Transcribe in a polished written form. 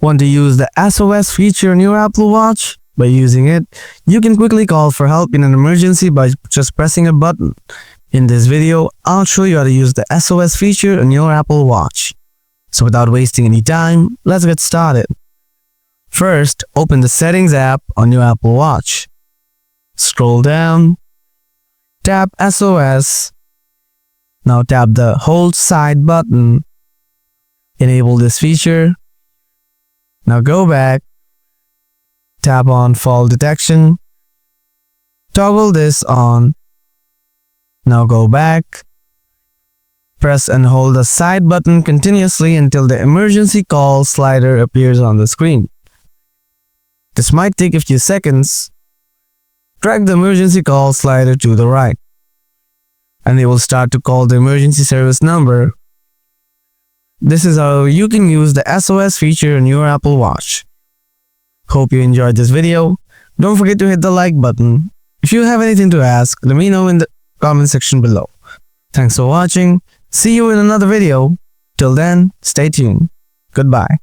Want to use the SOS feature on your Apple Watch? By using it, you can quickly call for help in an emergency by just pressing a button. In this video, I'll show you how to use the SOS feature on your Apple Watch. So without wasting any time, let's get started. First, open the Settings app on your Apple Watch. Scroll down, tap SOS. Now tap the Hold Side button. Enable this feature. Now go back, tap on Fall Detection. Toggle this on. Now go back. Press and hold the side button continuously until the emergency call slider appears on the screen. This might take a few seconds. Drag the emergency call slider to the right, and it will start to call the emergency service number. This is how you can use the SOS feature on your Apple Watch. Hope you enjoyed this video. Don't forget to hit the like button. If you have anything to ask, let me know in the comment section below. Thanks for watching. See you in another video. Till then, stay tuned. Goodbye.